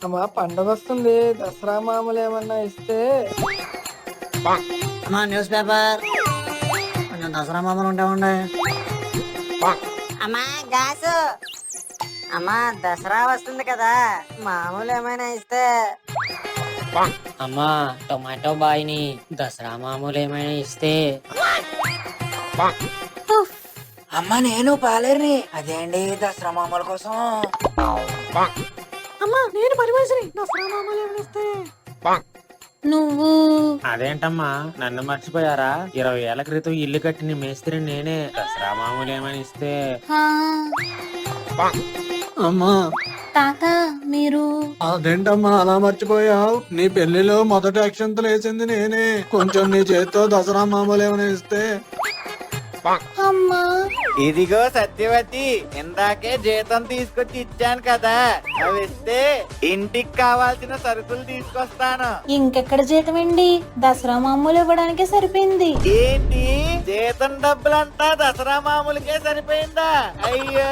అమ్మా పండగ వస్తుంది, దసరా మామూలు ఏమన్నా ఇస్తే. అమ్మా న్యూస్ పేపర్ కొంచెం దసరా మామూలు ఉంటా. అమ్మా గాసు, అమ్మా దసరా వస్తుంది కదా, మామూలు ఏమైనా ఇస్తే. అమ్మా టొమాటో బాయ్ని దసరా మామూలు ఏమైనా ఇస్తే. అమ్మ నేను పాలేరుని, అదేంటి దసరా మామూల కోసం. అమ్మా నేను పరిమేశ్వరి, దసరా మామూలు ఏమైనా ఇస్తే. నువ్వు అదేంటమ్మా నన్ను మర్చిపోయారా? 20 ఏళ్ల క్రితం ఇల్లు కట్టిన మేస్త్రి నేనే. దసరా మామూలు ఏమైనా ఇస్తే. అమ్మా తాత మీరు అదేంటమ్మా అలా మర్చిపోయావు? నీ పెళ్లిలో మొదటి అక్షంతలు వేసింది నేనే. కొంచెం నీ చేత్తో దసరా మామూలు ఏమైనా ఇస్తే. అమ్మా ఇదిగో సత్యవతి, ఇందాకే జీతం తీసుకొచ్చి ఇచ్చాను కదా, అవి ఇస్తే ఇంటికి కావాల్సిన సరుకులు తీసుకొస్తాను. ఇంకెక్కడ జీతం అండి, దసరా మామూలు ఇవ్వడానికే సరిపోయింది. ఏంటి జీతం డబ్బులంతా దసరా మామూలుకే సరిపోయిందా? అయ్యో